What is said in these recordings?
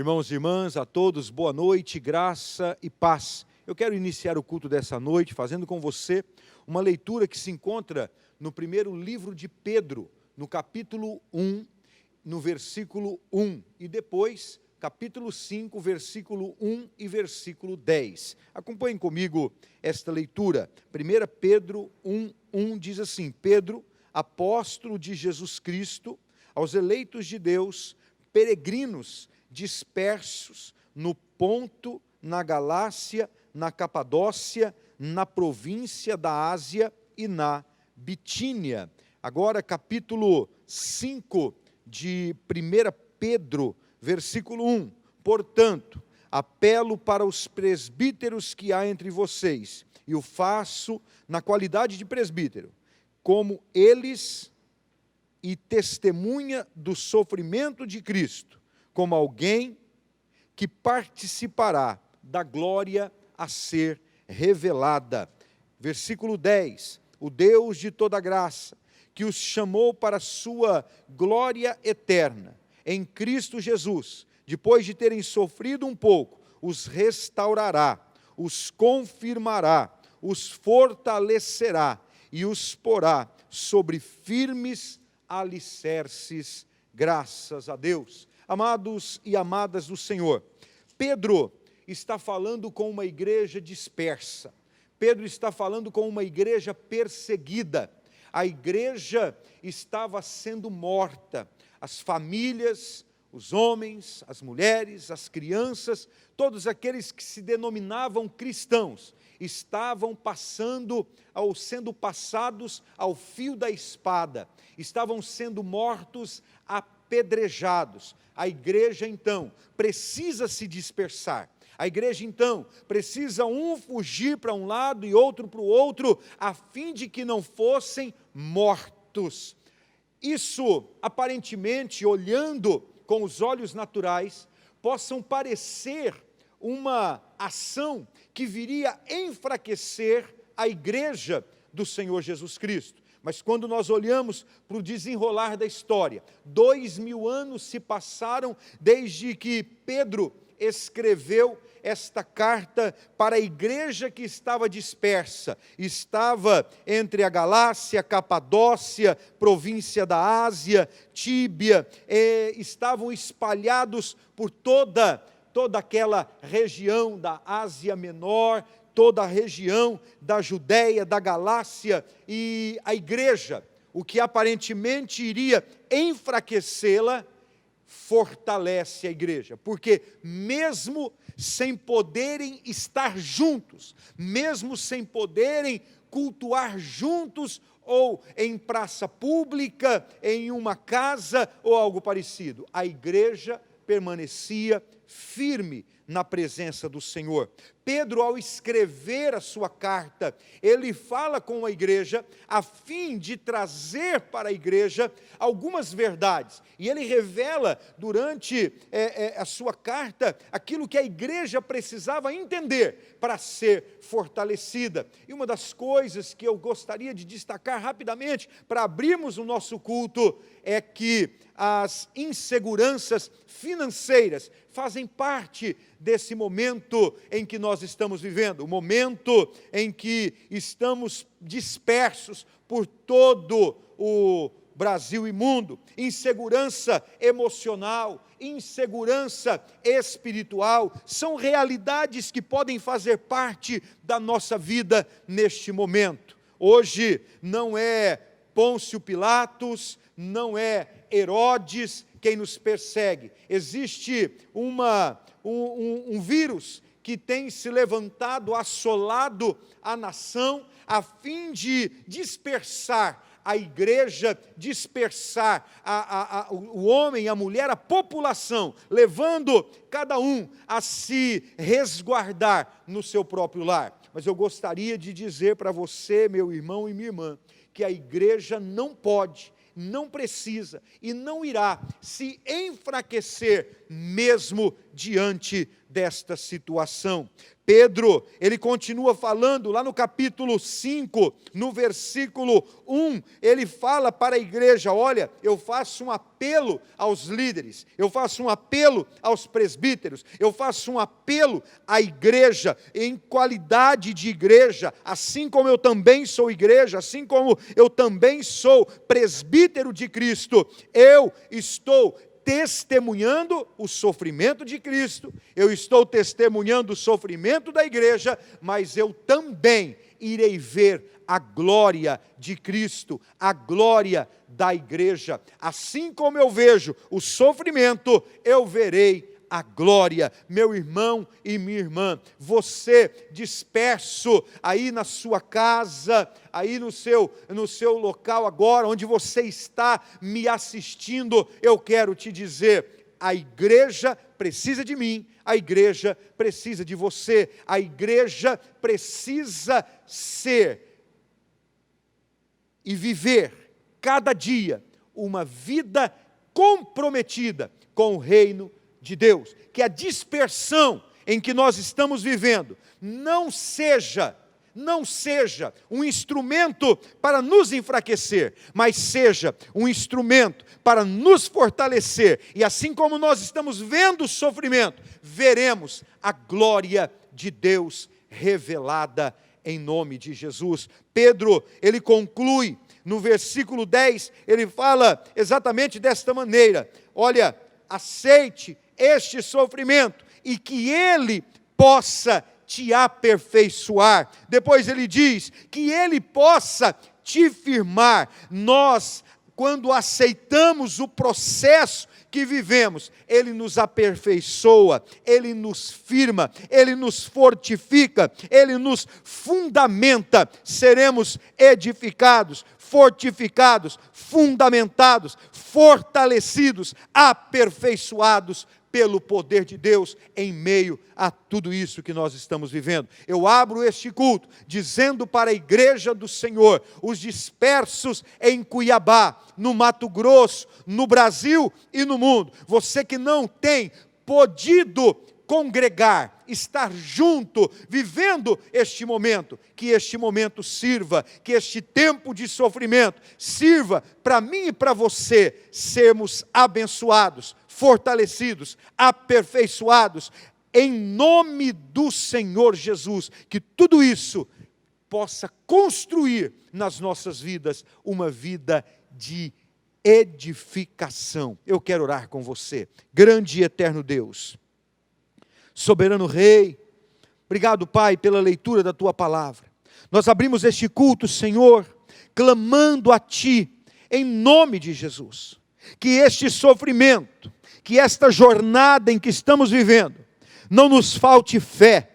Irmãos e irmãs, a todos, boa noite, graça e paz. Eu quero iniciar o culto dessa noite fazendo com você uma leitura que se encontra no primeiro livro de Pedro, no capítulo 1, no versículo 1, e depois capítulo 5, versículo 1 e versículo 10. Acompanhem comigo esta leitura. 1 Pedro 1 diz assim: Pedro, apóstolo de Jesus Cristo, aos eleitos de Deus, peregrinos dispersos no Ponto, na Galácia, na Capadócia, na província da Ásia e na Bitínia. Agora capítulo 5 de 1 Pedro, versículo 1. Portanto, apelo para os presbíteros que há entre vocês, e o faço na qualidade de presbítero, como eles e testemunha do sofrimento de Cristo, como alguém que participará da glória a ser revelada. Versículo 10, o Deus de toda graça, que os chamou para a sua glória eterna, em Cristo Jesus, depois de terem sofrido um pouco, os restaurará, os confirmará, os fortalecerá e os porá sobre firmes alicerces, graças a Deus. Amados e amadas do Senhor, Pedro está falando com uma igreja dispersa, Pedro está falando com uma igreja perseguida, a igreja estava sendo morta, as famílias, os homens, as mulheres, as crianças, todos aqueles que se denominavam cristãos, estavam sendo passados ao fio da espada, estavam sendo mortos apedrejados. A igreja então precisa se dispersar, a igreja então precisa um fugir para um lado e outro para o outro, a fim de que não fossem mortos. Isso aparentemente, olhando com os olhos naturais, possam parecer uma ação que viria enfraquecer a igreja do Senhor Jesus Cristo. Mas quando nós olhamos para o desenrolar da história, 2000 anos se passaram desde que Pedro escreveu esta carta para a igreja que estava dispersa, estava entre a Galácia, Capadócia, província da Ásia, Tíbia, estavam espalhados por toda aquela região da Ásia Menor, toda a região da Judéia, da Galácia, e a igreja, o que aparentemente iria enfraquecê-la, fortalece a igreja, porque mesmo sem poderem estar juntos, mesmo sem poderem cultuar juntos, ou em praça pública, em uma casa, ou algo parecido, a igreja permanecia firme na presença do Senhor. Pedro, ao escrever a sua carta, ele fala com a igreja a fim de trazer para a igreja algumas verdades, e ele revela durante a sua carta aquilo que a igreja precisava entender para ser fortalecida. E uma das coisas que eu gostaria de destacar rapidamente para abrirmos o nosso culto é que as inseguranças financeiras fazem parte desse momento em que nós estamos vivendo, o momento em que estamos dispersos por todo o Brasil e mundo. Insegurança emocional, insegurança espiritual, são realidades que podem fazer parte da nossa vida neste momento. Hoje não é Pôncio Pilatos, não é Herodes quem nos persegue. Existe um vírus que tem se levantado, assolado a nação, a fim de dispersar a igreja, dispersar o homem, a mulher, a população, levando cada um a se resguardar no seu próprio lar. Mas eu gostaria de dizer para você, meu irmão e minha irmã, que a igreja não pode, não precisa e não irá se enfraquecer mesmo diante desta situação. Pedro, ele continua falando lá no capítulo 5, no versículo 1, ele fala para a igreja: olha, eu faço um apelo aos líderes, eu faço um apelo aos presbíteros, eu faço um apelo à igreja, em qualidade de igreja, assim como eu também sou igreja, assim como eu também sou presbítero de Cristo, eu estou testemunhando o sofrimento de Cristo, eu estou testemunhando o sofrimento da igreja, mas eu também irei ver a glória de Cristo, a glória da igreja. Assim como eu vejo o sofrimento, eu verei a glória. Meu irmão e minha irmã, você disperso aí na sua casa, aí no seu local agora, onde você está me assistindo, eu quero te dizer: a igreja precisa de mim, a igreja precisa de você, a igreja precisa ser e viver cada dia uma vida comprometida com o reino de Deus. Que a dispersão em que nós estamos vivendo não seja um instrumento para nos enfraquecer, mas seja um instrumento para nos fortalecer. E assim como nós estamos vendo o sofrimento, veremos a glória de Deus revelada em nome de Jesus. Pedro, ele conclui no versículo 10, ele fala exatamente desta maneira: olha, aceite este sofrimento e que ele possa te aperfeiçoar. Depois ele diz que ele possa te firmar. Nós, quando aceitamos o processo que vivemos, ele nos aperfeiçoa, ele nos firma, ele nos fortifica, ele nos fundamenta. Seremos edificados, fortificados, fundamentados, fortalecidos, aperfeiçoados pelo poder de Deus em meio a tudo isso que nós estamos vivendo. Eu abro este culto dizendo para a igreja do Senhor, os dispersos em Cuiabá, no Mato Grosso, no Brasil e no mundo, você que não tem podido congregar, estar junto, vivendo este momento, que este momento sirva, que este tempo de sofrimento sirva para mim e para você sermos abençoados, fortalecidos, aperfeiçoados, em nome do Senhor Jesus, que tudo isso possa construir nas nossas vidas uma vida de edificação. Eu quero orar com você. Grande e eterno Deus, soberano Rei, obrigado, Pai, pela leitura da Tua palavra. Nós abrimos este culto, Senhor, clamando a Ti, em nome de Jesus, que este sofrimento, que esta jornada em que estamos vivendo, não nos falte fé,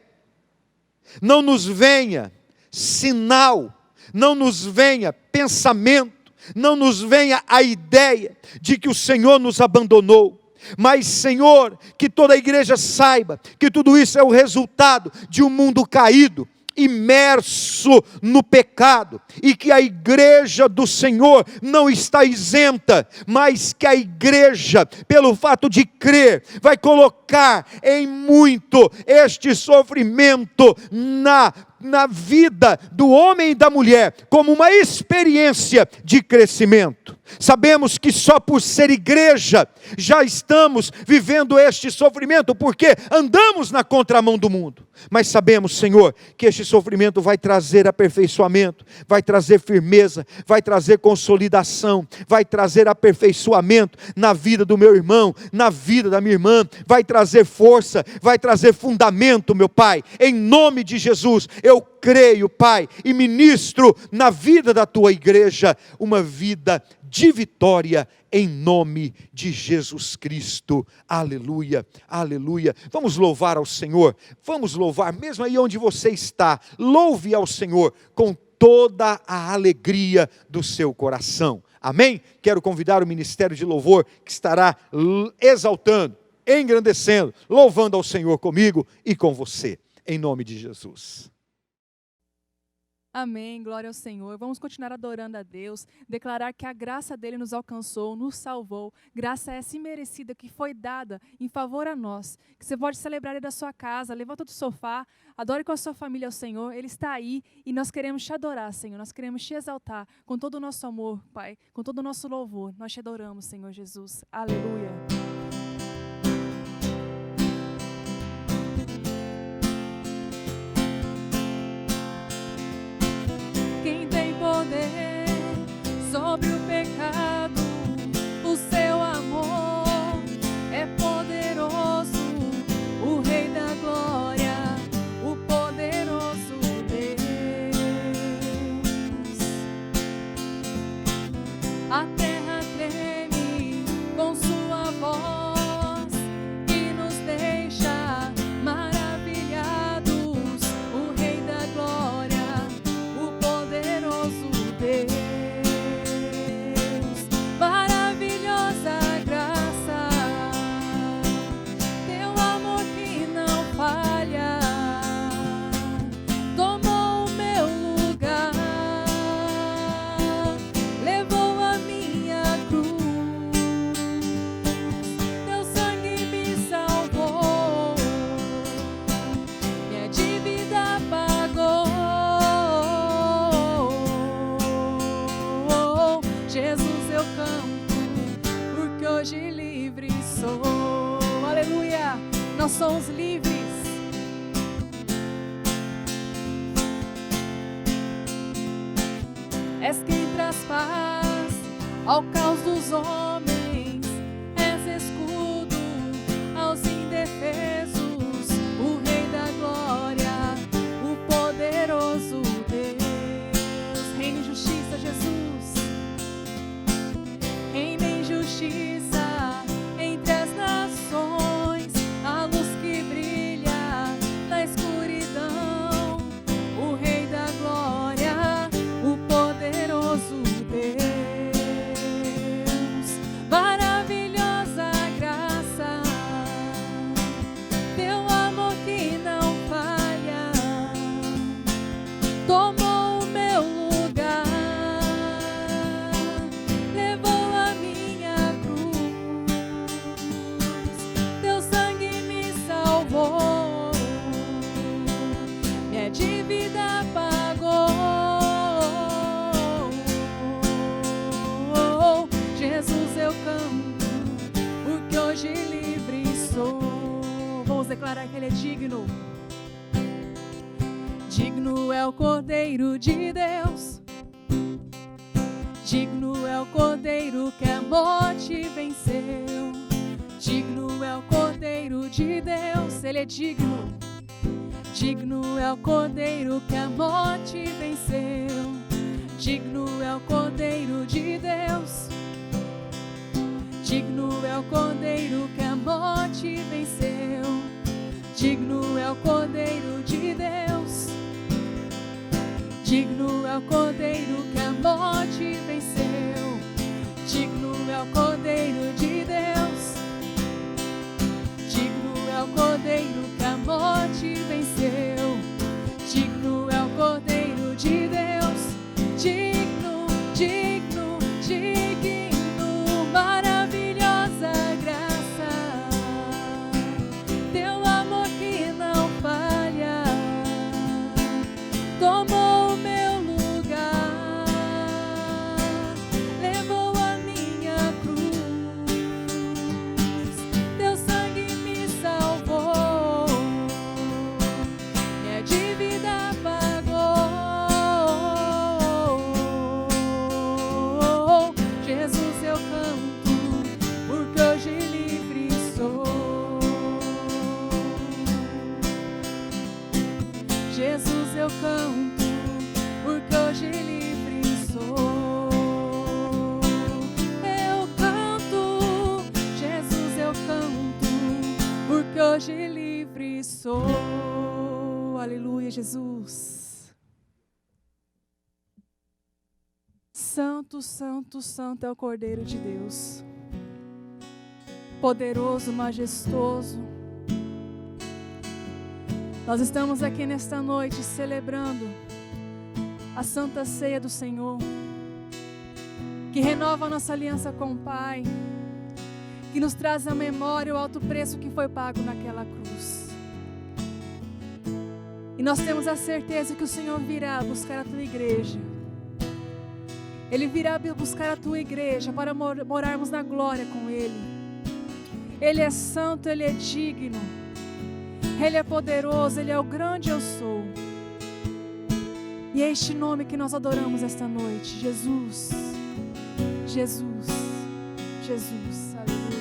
não nos venha sinal, não nos venha pensamento, não nos venha a ideia de que o Senhor nos abandonou. Mas, Senhor, que toda a igreja saiba que tudo isso é o resultado de um mundo caído, imerso no pecado, e que a igreja do Senhor não está isenta, mas que a igreja, pelo fato de crer, vai colocar em muito este sofrimento na vida do homem e da mulher, como uma experiência de crescimento. Sabemos que só por ser igreja, já estamos vivendo este sofrimento, porque andamos na contramão do mundo. Mas sabemos, Senhor, que este sofrimento vai trazer aperfeiçoamento, vai trazer firmeza, vai trazer consolidação, vai trazer aperfeiçoamento na vida do meu irmão, na vida da minha irmã, vai trazer força, vai trazer fundamento, meu Pai. Em nome de Jesus, eu creio, Pai, e ministro na vida da Tua igreja uma vida de vitória, em nome de Jesus Cristo. Aleluia, aleluia. Vamos louvar ao Senhor, vamos louvar, mesmo aí onde você está, louve ao Senhor com toda a alegria do seu coração. Amém? Quero convidar o ministério de louvor, que estará exaltando, engrandecendo, louvando ao Senhor comigo e com você, em nome de Jesus. Amém, glória ao Senhor. Vamos continuar adorando a Deus, declarar que a graça dele nos alcançou, nos salvou. Graça essa imerecida que foi dada em favor a nós. Que você pode celebrar aí da sua casa, levanta do sofá, adore com a sua família ao Senhor. Ele está aí e nós queremos te adorar, Senhor. Nós queremos te exaltar com todo o nosso amor, Pai, com todo o nosso louvor. Nós te adoramos, Senhor Jesus. Aleluia. Quem tem poder sobre o pecado, o seu amor é poderoso, o Rei da glória, o poderoso Deus. A terra treme com sua voz e nos deixa maravilhados, o Rei da glória, Deus, maravilhosa graça, teu amor que não falha, tomou o meu lugar, levou a minha cruz, teu sangue me salvou, minha dívida pagou. Jesus, eu canto, porque hoje livre sou. Aleluia, nós somos livres. És quem traz paz ao caos dos homens, és escudo aos indefesos, o Rei da glória, o poderoso Deus. Reina em justiça, Jesus. Reina em justiça entre as nações, a luz que brilha na escuridão, o Rei da glória, o poderoso Deus. Maravilhosa graça, teu amor que não falha, tomou o meu lugar, levou a minha cruz, teu sangue me salvou, minha dívida pagou. Jesus, eu canto, porque hoje livre sou. Vamos declarar que Ele é digno. Digno é o Cordeiro de Deus, digno é o Cordeiro que a morte venceu. Digno é o Cordeiro de Deus, Ele é digno. Digno é o Cordeiro que a morte venceu. Digno é o Cordeiro de Deus. Digno é o Cordeiro que a morte venceu. Digno é o Cordeiro de Deus. Digno é o Cordeiro que a morte venceu. Digno é o Cordeiro de Deus. Digno é o Cordeiro que a morte venceu. Digno é o Cordeiro de Deus. Digno, digno, digno, maravilhosa graça, teu amor que não falha, tomou o meu lugar, levou a minha cruz, teu sangue me salvou, minha dívida pagou. Jesus, eu canto, porque hoje livre sou. Jesus, eu canto, porque hoje livre sou. Eu canto, Jesus, eu canto, porque hoje livre sou. Aleluia, Jesus. Santo, santo, santo é o Cordeiro de Deus, poderoso, majestoso. Nós estamos aqui nesta noite celebrando a santa ceia do Senhor, que renova a nossa aliança com o Pai, que nos traz à memória o alto preço que foi pago naquela cruz. E nós temos a certeza que o Senhor virá buscar a tua igreja. Ele virá buscar a tua igreja para morarmos na glória com Ele. Ele é santo, Ele é digno, Ele é poderoso, Ele é o grande eu sou. E é este nome que nós adoramos esta noite, Jesus, Jesus, Jesus, aleluia.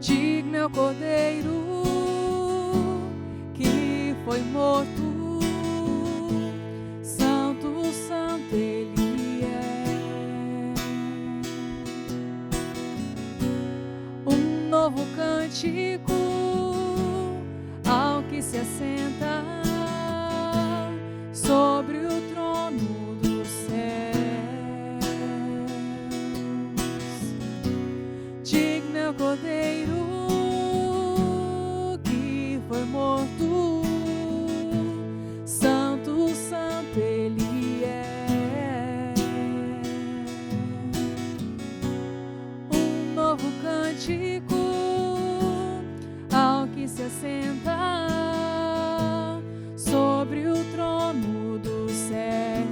Digno é o Cordeiro que foi morto, santo, santo Ele é. Um novo cântico ao que se assenta sobre o trono dos céus. Digno é o Cordeiro que foi morto, santo, santo Ele é. Um novo cântico ao que se assenta sobre o trono dos céus.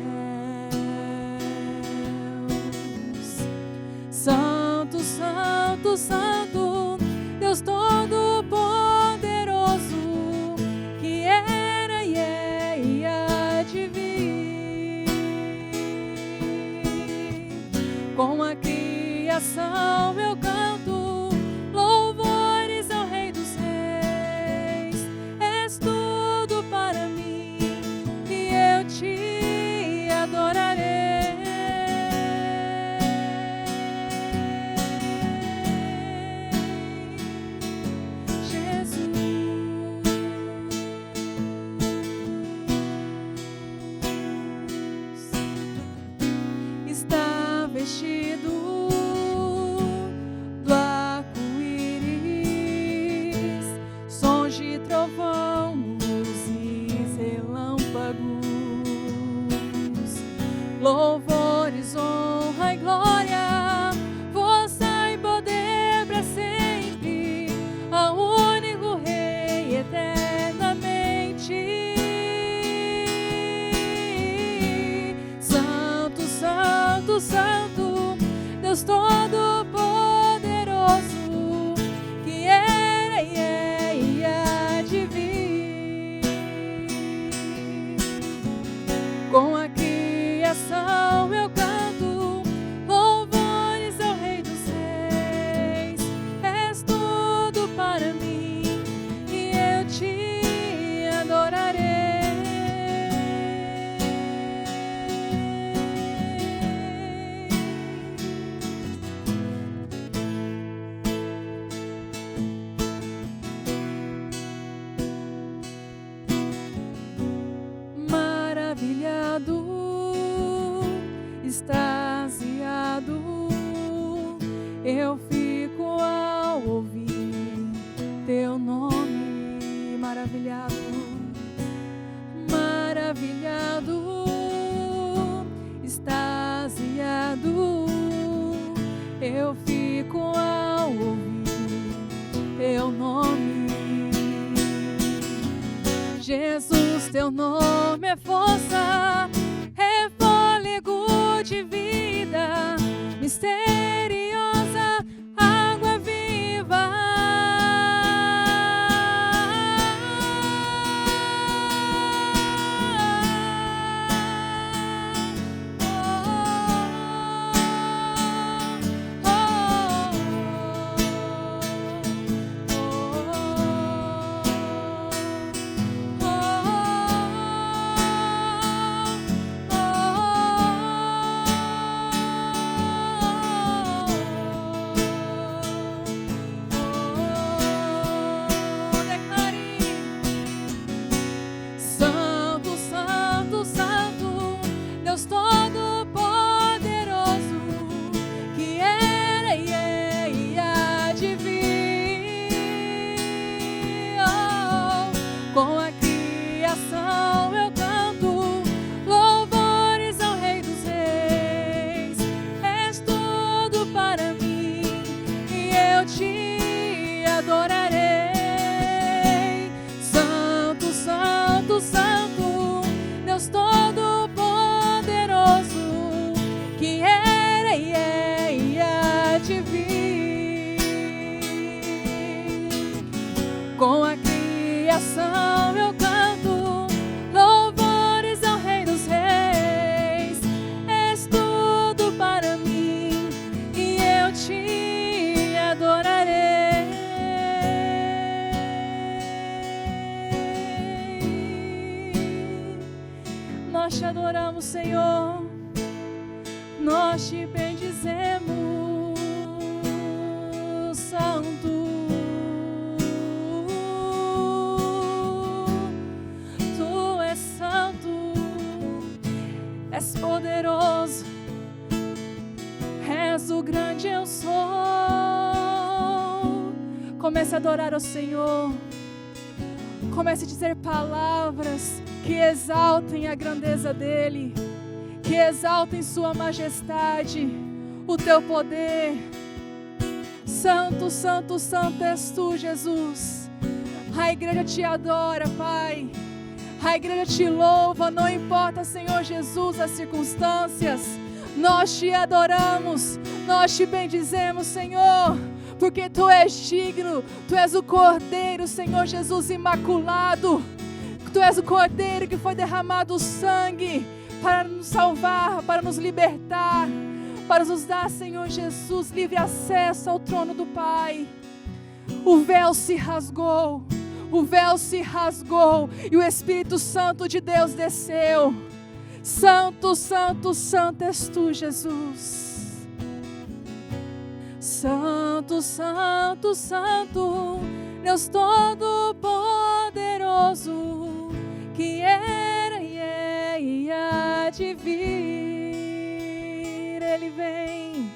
Santo, santo, santo, Deus Todo-Poderoso, que era e é e há de vir. Com a criação eu canto louvores ao Rei dos Reis. És tudo para mim e eu te adorarei. Está vestido do arco-íris, sons de trovão, luzes, relâmpagos, louvores, honra e glória, força e poder para sempre, ao único Rei eternamente. Santo, santo, santo, Deus Todo-Poderoso, que era e é e há de vir. Com a criação eu canto louvores ao Rei dos Reis. És tudo para mim e eu te adorarei. Maravilhado, extasiado, eu fico ao ouvir teu nome. Maravilhado, maravilhado, extasiado, eu fico ao ouvir teu nome. Jesus, teu nome é força, é fôlego de vida, misteriosa, água viva. te adorarei. Santo, Santo, Santo, Deus Todo-Poderoso, que era e é e há de vir. Com a criação eu canto louvores ao Rei dos Reis. És tudo para mim e eu te adorarei. Nós te adoramos, Senhor, nós te bendizemos, Santo. Tu és santo, és poderoso, és o grande eu sou. Comece a adorar ao Senhor. Comece a dizer palavras que exaltem a grandeza dEle, que exaltem sua majestade, o teu poder. Santo, Santo, Santo és tu, Jesus. A igreja te adora, Pai. A igreja te louva, não importa, Senhor Jesus, as circunstâncias. Nós te adoramos, nós te bendizemos, Senhor, porque tu és digno, tu és o Cordeiro, Senhor Jesus, imaculado. Tu és o Cordeiro que foi derramado o sangue para nos salvar, para nos libertar, para nos dar, Senhor Jesus, livre acesso ao trono do Pai. O véu se rasgou, o véu se rasgou e o Espírito Santo de Deus desceu. Santo, Santo, Santo és tu, Jesus. Santo, Santo, Santo, Deus Todo-Poderoso, que era e é e há de vir. Ele vem.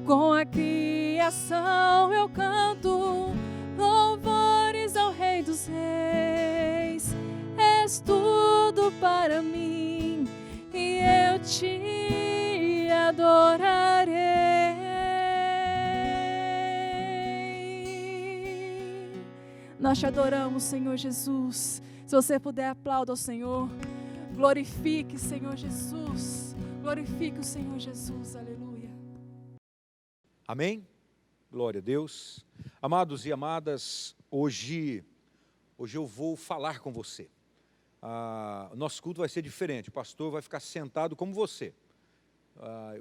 Com a criação eu canto louvores ao Rei dos Reis. És tudo para mim e eu te adorarei. Nós te adoramos, Senhor Jesus. Se você puder, aplauda ao Senhor. Glorifique, Senhor Jesus. Glorifique o Senhor Jesus. Aleluia. Amém? Glória a Deus. Amados e amadas, hoje eu vou falar com você. O nosso culto vai ser diferente. O pastor vai ficar sentado como você.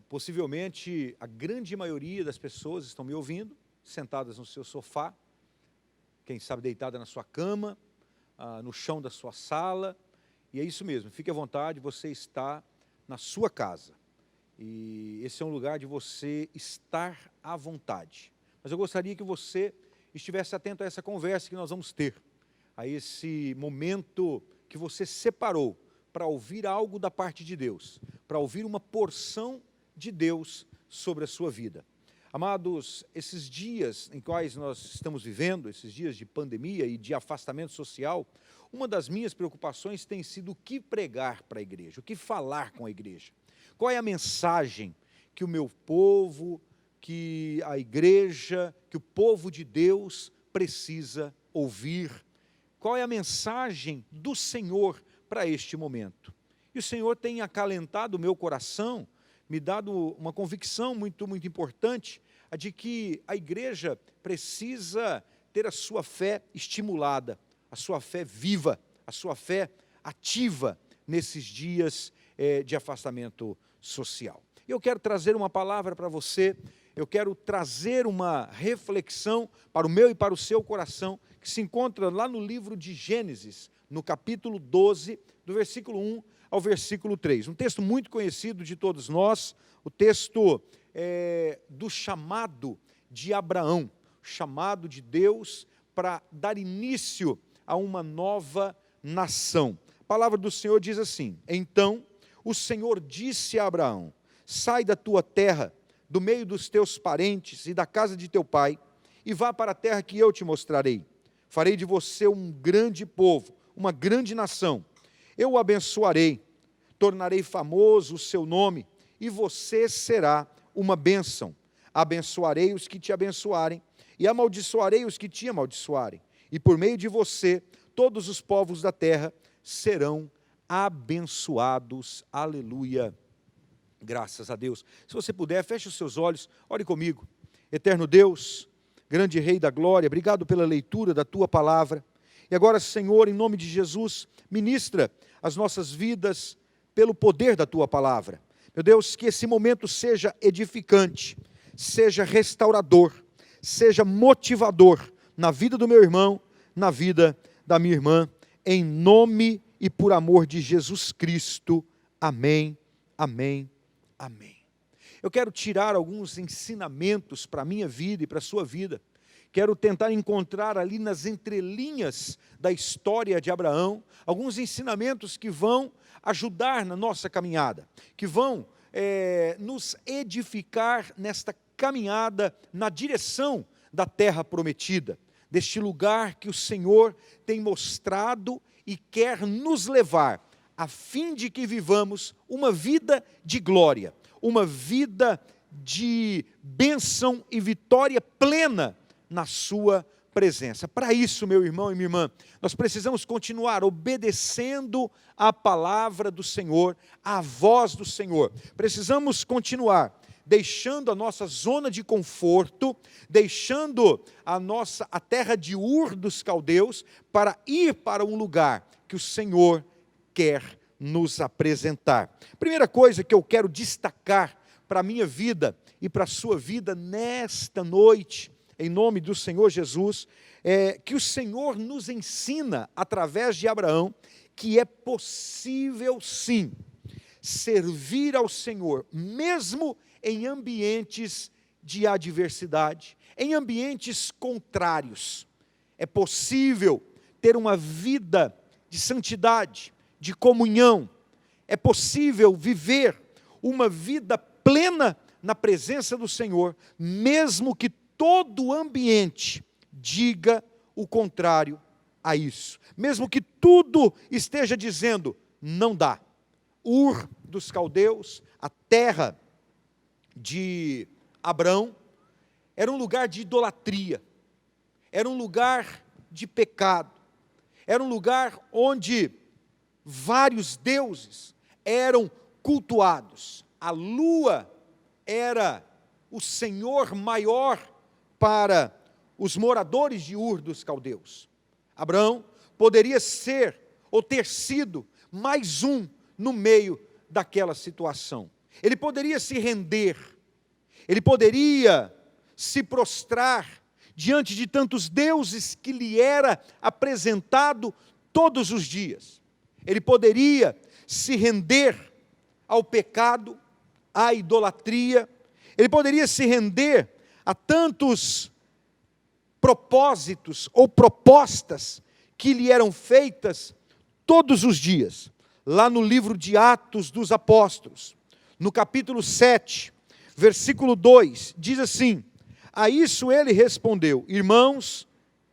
Possivelmente, a grande maioria das pessoas estão me ouvindo, sentadas no seu sofá, quem sabe deitada na sua cama, no chão da sua sala. E é isso mesmo, fique à vontade, você está na sua casa. E esse é um lugar de você estar à vontade. Mas eu gostaria que você estivesse atento a essa conversa que nós vamos ter, a esse momento que você separou para ouvir algo da parte de Deus, para ouvir uma porção de Deus sobre a sua vida. Amados, esses dias em quais nós estamos vivendo, esses dias de pandemia e de afastamento social, uma das minhas preocupações tem sido o que pregar para a igreja, o que falar com a igreja. Qual é a mensagem que o meu povo, que a igreja, que o povo de Deus precisa ouvir? Qual é a mensagem do Senhor para este momento? E o Senhor tem acalentado o meu coração, me dado uma convicção muito importante, a de que a igreja precisa ter a sua fé estimulada, a sua fé viva, a sua fé ativa nesses dias de afastamento social. Eu quero trazer uma palavra para você, eu quero trazer uma reflexão para o meu e para o seu coração, que se encontra lá no livro de Gênesis, no capítulo 12, do versículo 1 ao versículo 3. Um texto muito conhecido de todos nós, o texto do chamado de Abraão, chamado de Deus para dar início a uma nova nação. A palavra do Senhor diz assim: então o Senhor disse a Abraão: sai da tua terra, do meio dos teus parentes e da casa de teu pai, e vá para a terra que eu te mostrarei. Farei de você um grande povo, uma grande nação. Eu o abençoarei, tornarei famoso o seu nome, e você será uma bênção. Abençoarei os que te abençoarem, e amaldiçoarei os que te amaldiçoarem. E por meio de você, todos os povos da terra serão abençoados. Aleluia. Graças a Deus. Se você puder, feche os seus olhos, ore comigo. Eterno Deus, grande Rei da glória, obrigado pela leitura da tua palavra. E agora, Senhor, em nome de Jesus, ministra as nossas vidas pelo poder da tua palavra. Meu Deus, que esse momento seja edificante, seja restaurador, seja motivador na vida do meu irmão, na vida da minha irmã, em nome e por amor de Jesus Cristo. Amém, amém, amém. Eu quero tirar alguns ensinamentos para a minha vida e para a sua vida. Quero tentar encontrar ali nas entrelinhas da história de Abraão, alguns ensinamentos que vão ajudar na nossa caminhada, que vão nos edificar nesta caminhada na direção da terra prometida, deste lugar que o Senhor tem mostrado e quer nos levar, a fim de que vivamos uma vida de glória, uma vida de bênção e vitória plena na sua presença. Para isso, meu irmão e minha irmã, nós precisamos continuar obedecendo a palavra do Senhor, a voz do Senhor. Precisamos continuar deixando a nossa zona de conforto, deixando a terra de Ur dos caldeus, para ir para um lugar que o Senhor quer nos apresentar. Primeira coisa que eu quero destacar para a minha vida e para a sua vida nesta noite, em nome do Senhor Jesus, é que o Senhor nos ensina, através de Abraão, que é possível sim, servir ao Senhor, mesmo em ambientes de adversidade, em ambientes contrários. É possível ter uma vida de santidade, de comunhão. É possível viver uma vida plena na presença do Senhor, mesmo que todo o ambiente diga o contrário a isso. Mesmo que tudo esteja dizendo, não dá. Ur dos caldeus, a terra de Abrão, era um lugar de idolatria, era um lugar de pecado, era um lugar onde vários deuses eram cultuados. A lua era o senhor maior para os moradores de Ur dos caldeus. Abraão poderia ser ou ter sido mais um no meio daquela situação. Ele poderia se render, ele poderia se prostrar diante de tantos deuses que lhe era apresentado todos os dias. Ele poderia se render ao pecado, à idolatria, ele poderia se render a tantos propósitos ou propostas que lhe eram feitas todos os dias. Lá no livro de Atos dos Apóstolos, no capítulo 7, versículo 2, diz assim: a isso ele respondeu: irmãos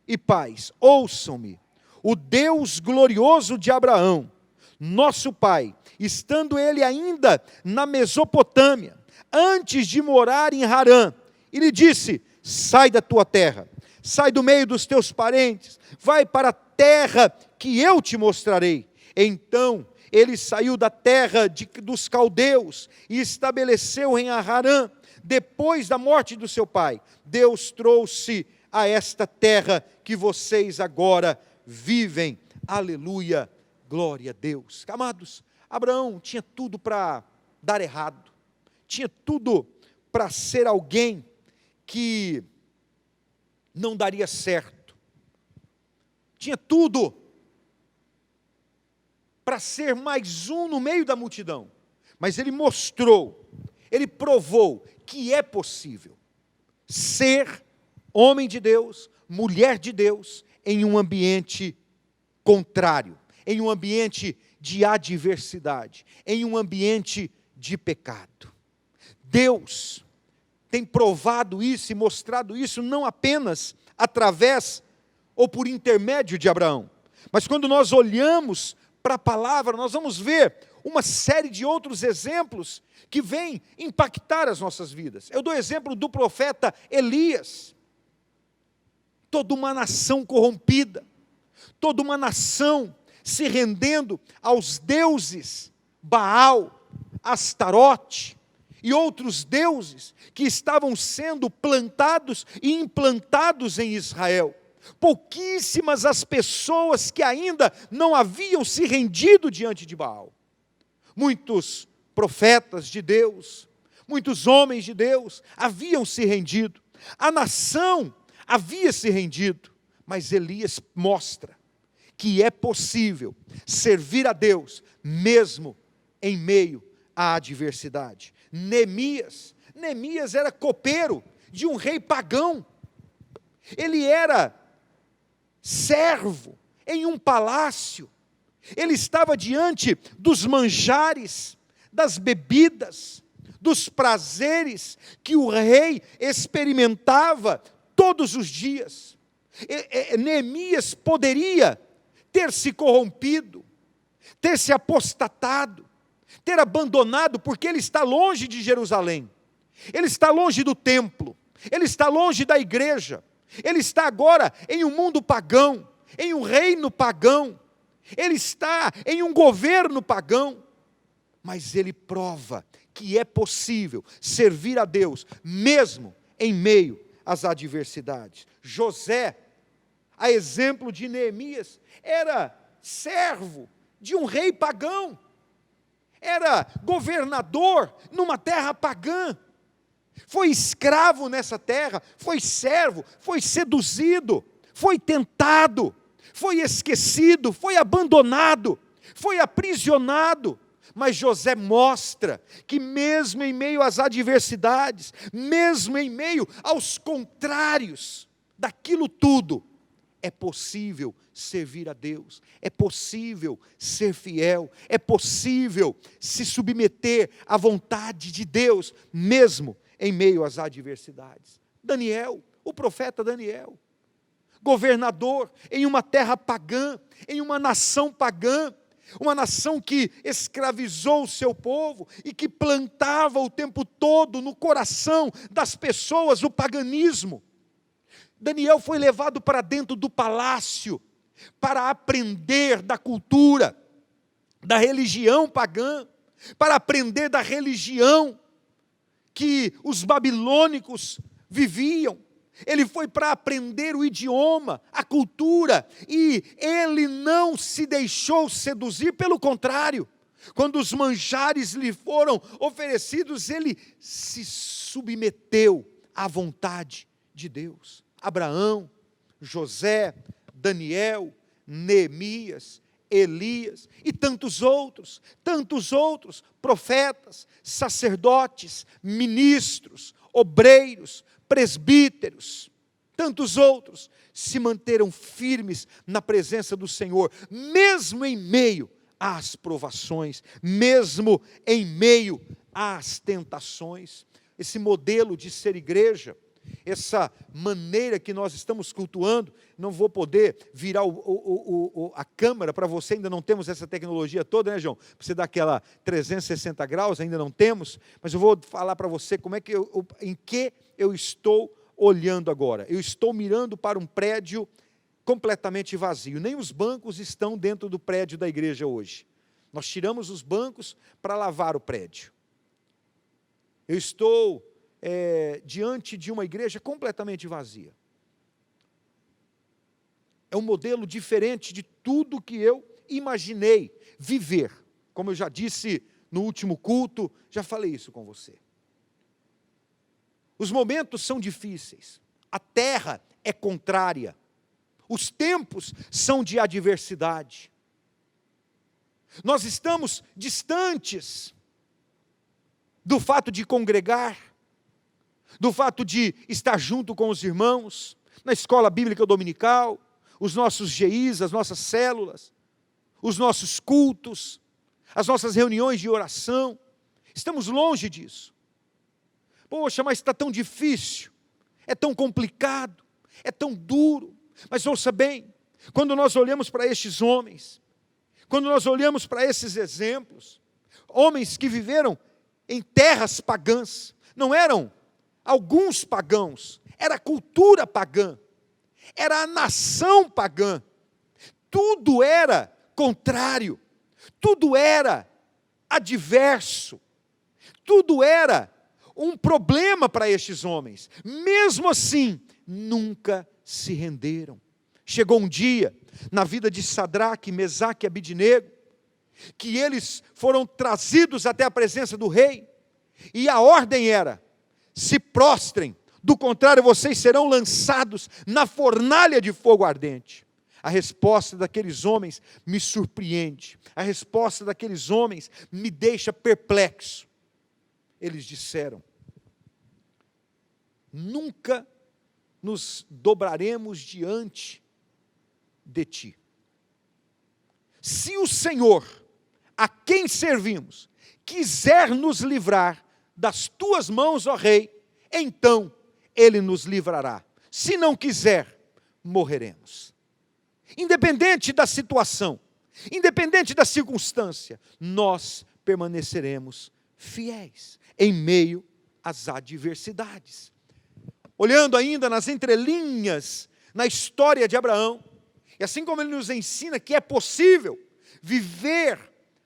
e pais, ouçam-me, o Deus glorioso de Abraão, nosso pai, estando ele ainda na Mesopotâmia, antes de morar em Harã, ele disse: sai da tua terra, sai do meio dos teus parentes, vai para a terra que eu te mostrarei. Então ele saiu da terra dos caldeus e estabeleceu em Harã. Depois da morte do seu pai, Deus trouxe a esta terra que vocês agora vivem. Aleluia, glória a Deus. Amados, Abraão tinha tudo para dar errado, tinha tudo para ser alguém que não daria certo, tinha tudo para ser mais um no meio da multidão, mas ele mostrou, ele provou que é possível ser homem de Deus, mulher de Deus, em um ambiente contrário, em um ambiente de adversidade, em um ambiente de pecado. Deus tem provado isso e mostrado isso não apenas através ou por intermédio de Abraão, mas quando nós olhamos para a palavra, nós vamos ver uma série de outros exemplos que vêm impactar as nossas vidas. Eu dou exemplo do profeta Elias. Toda uma nação corrompida, toda uma nação se rendendo aos deuses Baal, Astarote e outros deuses que estavam sendo plantados e implantados em Israel. Pouquíssimas as pessoas que ainda não haviam se rendido diante de Baal. Muitos profetas de Deus, muitos homens de Deus haviam se rendido. A nação havia se rendido, mas Elias mostra que é possível servir a Deus mesmo em meio à adversidade. Neemias era copeiro de um rei pagão. Ele era servo em um palácio. Ele estava diante dos manjares, das bebidas, dos prazeres que o rei experimentava todos os dias. Neemias poderia ter se corrompido, ter se apostatado, ter abandonado, porque ele está longe de Jerusalém, ele está longe do templo, ele está longe da igreja, ele está agora em um mundo pagão, em um reino pagão, ele está em um governo pagão, mas ele prova que é possível servir a Deus, mesmo em meio às adversidades. José, a exemplo de Neemias, era servo de um rei pagão, era governador numa terra pagã, foi escravo nessa terra, foi servo, foi seduzido, foi tentado, foi esquecido, foi abandonado, foi aprisionado. Mas José mostra que mesmo em meio às adversidades, mesmo em meio aos contrários daquilo tudo, é possível servir a Deus, é possível ser fiel, é possível se submeter à vontade de Deus, mesmo em meio às adversidades. Daniel, o profeta Daniel, governador em uma terra pagã, em uma nação pagã, uma nação que escravizou o seu povo e que plantava o tempo todo no coração das pessoas o paganismo. Daniel foi levado para dentro do palácio para aprender da cultura, da religião pagã, para aprender da religião que os babilônicos viviam. Ele foi para aprender o idioma, a cultura, e ele não se deixou seduzir, pelo contrário, quando os manjares lhe foram oferecidos, ele se submeteu à vontade de Deus. Abraão, José, Daniel, Neemias, Elias e tantos outros profetas, sacerdotes, ministros, obreiros, presbíteros, tantos outros, se manteram firmes na presença do Senhor, mesmo em meio às provações, mesmo em meio às tentações. Esse modelo de ser igreja, essa maneira que nós estamos cultuando, não vou poder virar a câmera para você, ainda não temos essa tecnologia toda, né, João? Para você dar aquela 360 graus, ainda não temos, mas eu vou falar para você como é que em que eu estou olhando agora. Eu estou mirando para um prédio completamente vazio, nem os bancos estão dentro do prédio da igreja hoje. Nós tiramos os bancos para lavar o prédio. Eu estou diante de uma igreja completamente vazia. É um modelo diferente de tudo que eu imaginei viver. Como eu já disse no último culto, já falei isso com você. Os momentos são difíceis, a terra é contrária, os tempos são de adversidade. Nós estamos distantes do fato de congregar, do fato de estar junto com os irmãos, na escola bíblica dominical, os nossos GIs, as nossas células, os nossos cultos, as nossas reuniões de oração. Estamos longe disso. Poxa, mas está tão difícil, é tão complicado, é tão duro. Mas ouça bem, quando nós olhamos para estes homens, quando nós olhamos para esses exemplos, homens que viveram em terras pagãs. Não eram alguns pagãos, era a cultura pagã, era a nação pagã. Tudo era contrário, tudo era adverso, tudo era um problema para estes homens. Mesmo assim, nunca se renderam. Chegou um dia, na vida de Sadraque, Mesaque e Abidnego, que eles foram trazidos até a presença do rei, e a ordem era: se prostrem, do contrário vocês serão lançados na fornalha de fogo ardente. A resposta daqueles homens me surpreende, a resposta daqueles homens me deixa perplexo. Eles disseram: nunca nos dobraremos diante de ti. Se o Senhor, a quem servimos, quiser nos livrar das tuas mãos, ó rei, então ele nos livrará. Se não quiser, morreremos. Independente da situação, independente da circunstância, nós permaneceremos fiéis em meio às adversidades. Olhando ainda nas entrelinhas, na história de Abraão, e assim como ele nos ensina que é possível viver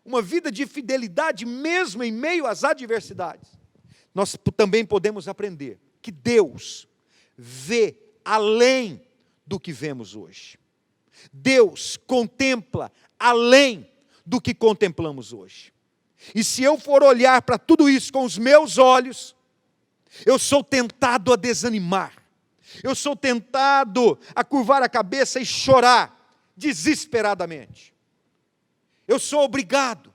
uma vida de fidelidade mesmo em meio às adversidades, nós também podemos aprender que Deus vê além do que vemos hoje. Deus contempla além do que contemplamos hoje. E se eu for olhar para tudo isso com os meus olhos, eu sou tentado a desanimar. Eu sou tentado a curvar a cabeça e chorar desesperadamente. Eu sou obrigado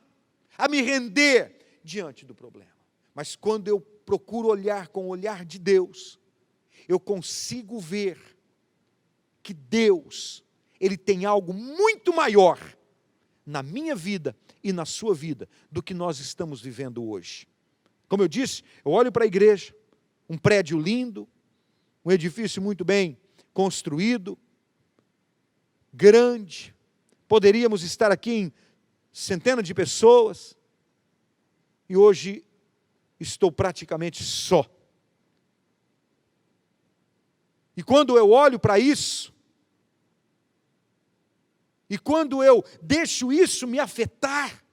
a me render diante do problema. Mas quando eu procuro olhar com o olhar de Deus, eu consigo ver que Deus, Ele tem algo muito maior na minha vida e na sua vida do que nós estamos vivendo hoje. Como eu disse, eu olho para a igreja, um prédio lindo, um edifício muito bem construído, grande, poderíamos estar aqui em centenas de pessoas, e hoje estou praticamente só. E quando eu olho para isso, e quando eu deixo isso me afetar,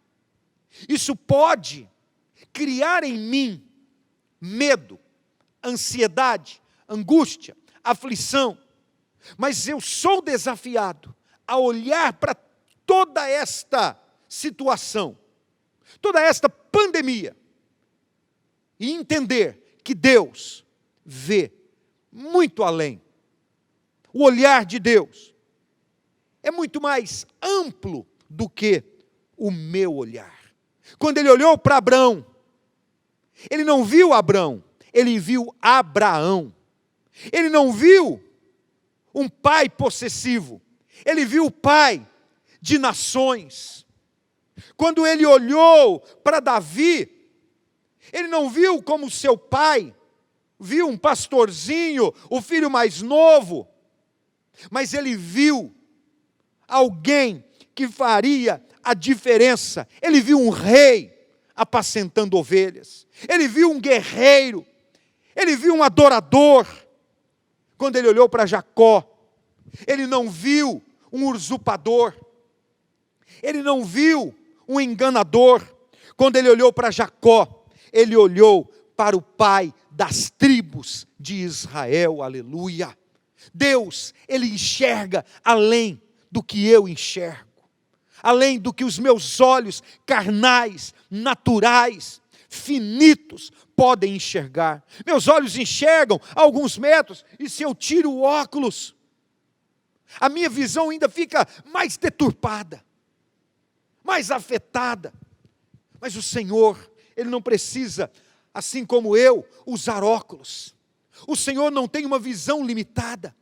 isso pode criar em mim medo, ansiedade, angústia, aflição. Mas eu sou desafiado a olhar para toda esta situação, toda esta pandemia, e entender que Deus vê muito além. O olhar de Deus é muito mais amplo do que o meu olhar. Quando ele olhou para Abraão, ele não viu Abraão, ele viu Abraão. Ele não viu um pai possessivo, ele viu o pai de nações. Quando ele olhou para Davi, ele não viu como seu pai, viu um pastorzinho, o filho mais novo, mas ele viu alguém que faria a diferença. Ele viu um rei apacentando ovelhas, ele viu um guerreiro, ele viu um adorador. Quando ele olhou para Jacó, ele não viu um usurpador, ele não viu um enganador. Quando ele olhou para Jacó, ele olhou para o pai das tribos de Israel, aleluia. Deus, ele enxerga além do que eu enxergo, além do que os meus olhos carnais, naturais, finitos podem enxergar. Meus olhos enxergam a alguns metros, e se eu tiro o óculos, a minha visão ainda fica mais deturpada, mais afetada. Mas o Senhor, Ele não precisa, assim como eu, usar óculos. O Senhor não tem uma visão limitada.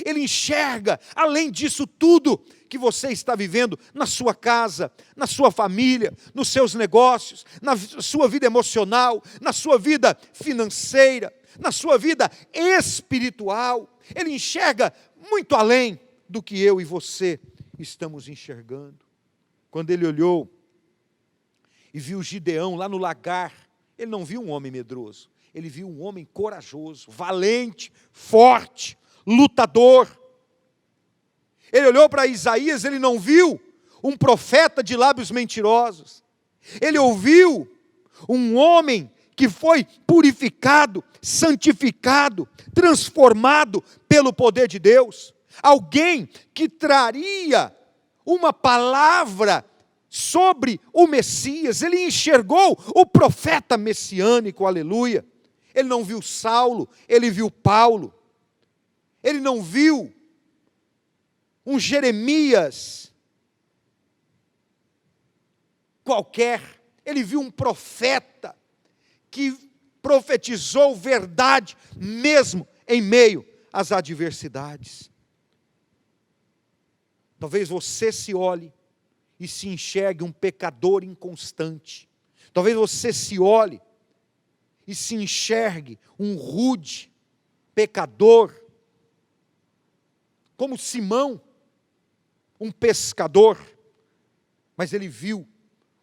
Ele enxerga além disso tudo que você está vivendo na sua casa, na sua família, nos seus negócios, na sua vida emocional, na sua vida financeira, na sua vida espiritual. Ele enxerga muito além do que eu e você estamos enxergando. Quando ele olhou e viu Gideão lá no lagar, ele não viu um homem medroso, ele viu um homem corajoso, valente, forte, lutador. Ele olhou para Isaías, ele não viu um profeta de lábios mentirosos, ele ouviu um homem que foi purificado, santificado, transformado pelo poder de Deus, alguém que traria uma palavra sobre o Messias. Ele enxergou o profeta messiânico, aleluia. Ele não viu Saulo, ele viu Paulo. Ele não viu um Jeremias qualquer, ele viu um profeta que profetizou verdade mesmo em meio às adversidades. Talvez você se olhe e se enxergue um pecador inconstante. Talvez você se olhe e se enxergue um rude pecador, como Simão, um pescador, mas ele viu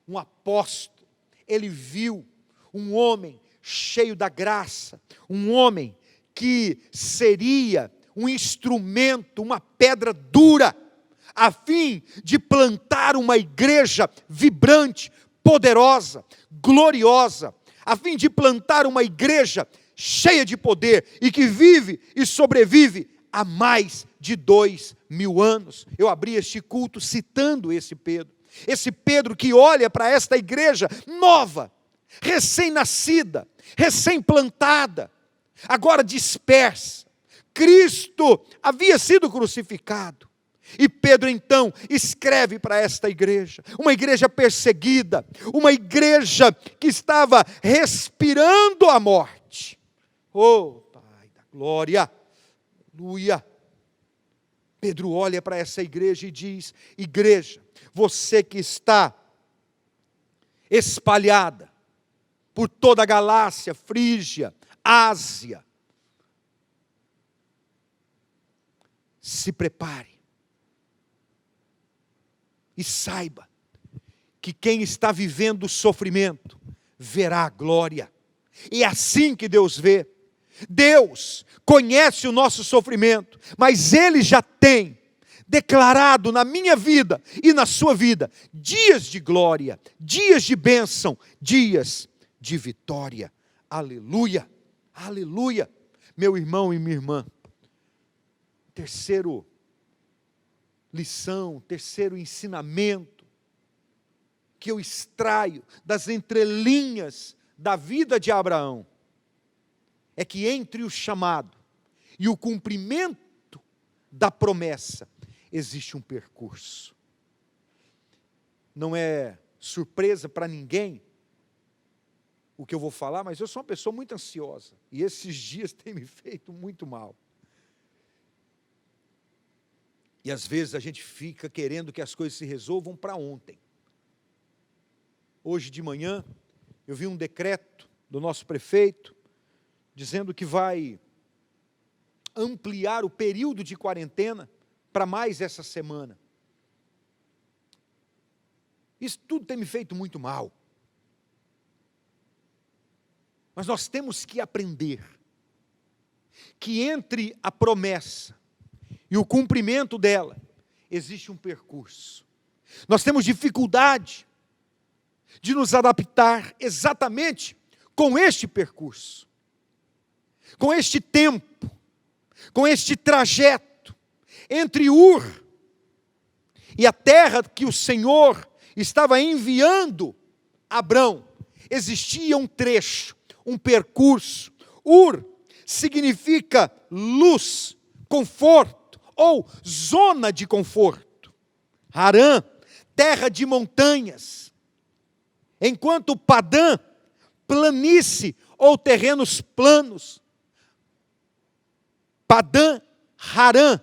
um apóstolo, ele viu um homem cheio da graça, um homem que seria um instrumento, uma pedra dura, a fim de plantar uma igreja vibrante, poderosa, gloriosa, a fim de plantar uma igreja cheia de poder e que vive e sobrevive há mais de 2000 anos. Eu abri este culto citando esse Pedro que olha para esta igreja nova, recém-nascida, recém-plantada, agora dispersa. Cristo havia sido crucificado. E Pedro então escreve para esta igreja, uma igreja perseguida, uma igreja que estava respirando a morte. Oh, Pai da glória, aleluia. Pedro olha para essa igreja e diz: igreja, você que está espalhada por toda a Galácia, Frígia, Ásia, se prepare e saiba que quem está vivendo o sofrimento verá a glória. E é assim que Deus vê. Deus conhece o nosso sofrimento, mas Ele já tem declarado na minha vida e na sua vida dias de glória, dias de bênção, dias de vitória. Aleluia, aleluia. Meu irmão e minha irmã, terceiro ensinamento que eu extraio das entrelinhas da vida de Abraão é que entre o chamado e o cumprimento da promessa existe um percurso. Não é surpresa para ninguém o que eu vou falar, mas eu sou uma pessoa muito ansiosa e esses dias têm me feito muito mal. E às vezes a gente fica querendo que as coisas se resolvam para ontem. Hoje de manhã, eu vi um decreto do nosso prefeito, dizendo que vai ampliar o período de quarentena para mais essa semana. Isso tudo tem me feito muito mal. Mas nós temos que aprender que entre a promessa e o cumprimento dela, existe um percurso. Nós temos dificuldade de nos adaptar exatamente com este percurso, com este tempo, com este trajeto entre Ur e a terra que o Senhor estava enviando a Abrão. Existia um trecho, um percurso. Ur significa luz, conforto, ou zona de conforto. Harã, terra de montanhas. Enquanto Padã, planície ou terrenos planos. Padã, Harã,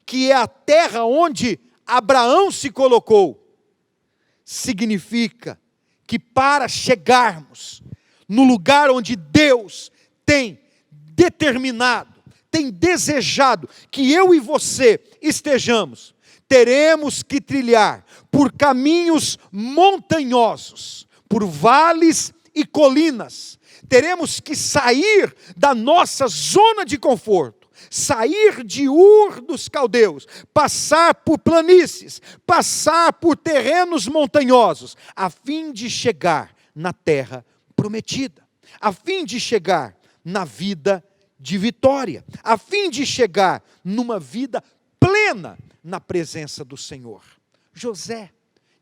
que é a terra onde Abraão se colocou, significa que para chegarmos no lugar onde Deus tem determinado, tem desejado que eu e você estejamos, teremos que trilhar por caminhos montanhosos, por vales e colinas. Teremos que sair da nossa zona de conforto, sair de Ur dos Caldeus, passar por planícies, passar por terrenos montanhosos, a fim de chegar na terra prometida, a fim de chegar na vida de vitória, a fim de chegar numa vida plena na presença do Senhor. José,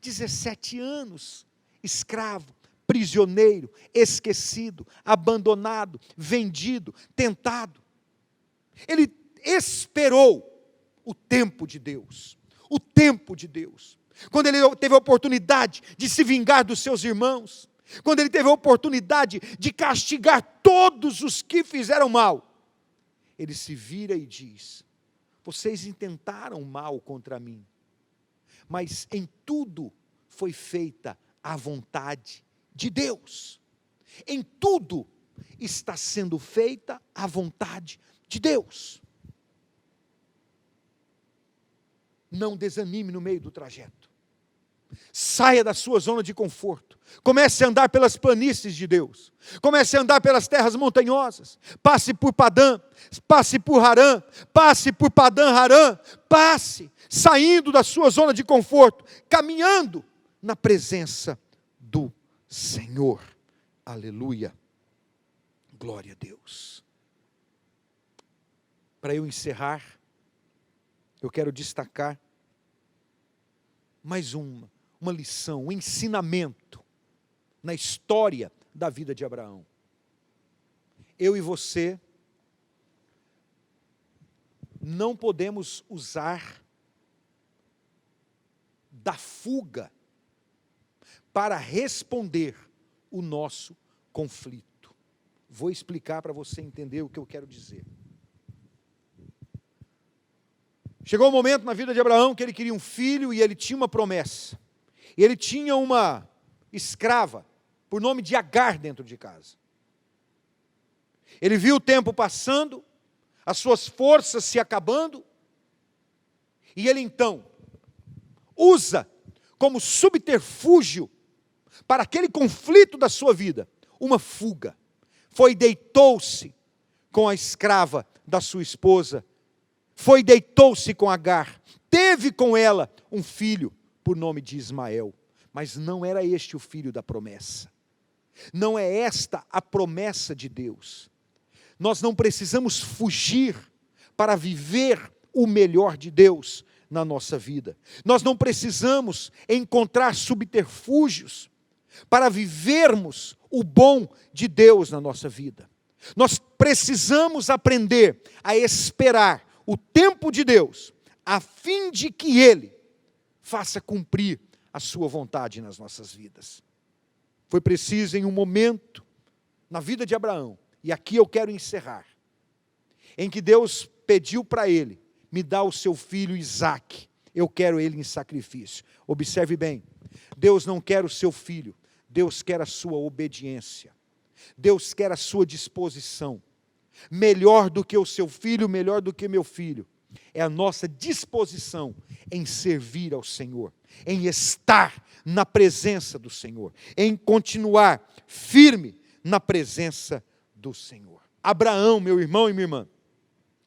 17 anos, escravo, prisioneiro, esquecido, abandonado, vendido, tentado. Ele esperou o tempo de Deus, o tempo de Deus. Quando ele teve a oportunidade de se vingar dos seus irmãos, quando ele teve a oportunidade de castigar todos os que fizeram mal, ele se vira e diz: vocês intentaram mal contra mim, mas em tudo foi feita a vontade de Deus. Em tudo está sendo feita a vontade de Deus. Não desanime no meio do trajeto. Saia da sua zona de conforto. Comece a andar pelas planícies de Deus. Comece a andar pelas terras montanhosas. Passe por Padã, passe por Harã, passe por Padã Harã. Passe, saindo da sua zona de conforto, caminhando na presença do Senhor. Aleluia. Glória a Deus. Para eu encerrar, eu quero destacar mais uma lição, um ensinamento na história da vida de Abraão. Eu e você não podemos usar da fuga para responder o nosso conflito. Vou explicar para você entender o que eu quero dizer. Chegou um momento na vida de Abraão que ele queria um filho e ele tinha uma promessa. E ele tinha uma escrava, por nome de Agar, dentro de casa. Ele viu o tempo passando, as suas forças se acabando, e ele então usa como subterfúgio para aquele conflito da sua vida, uma fuga. Deitou-se com a escrava da sua esposa, deitou-se com Agar, teve com ela um filho, por nome de Ismael, mas não era este o filho da promessa. Não é esta a promessa de Deus. Nós não precisamos fugir para viver o melhor de Deus na nossa vida. Nós não precisamos encontrar subterfúgios para vivermos o bom de Deus na nossa vida. Nós precisamos aprender a esperar o tempo de Deus, a fim de que Ele faça cumprir a sua vontade nas nossas vidas. Foi preciso em um momento na vida de Abraão, e aqui eu quero encerrar, em que Deus pediu para ele: me dá o seu filho Isaque, eu quero ele em sacrifício. Observe bem, Deus não quer o seu filho, Deus quer a sua obediência, Deus quer a sua disposição. Melhor do que o seu filho, melhor do que meu filho, é a nossa disposição em servir ao Senhor, em estar na presença do Senhor, em continuar firme na presença do Senhor. Abraão, meu irmão e minha irmã,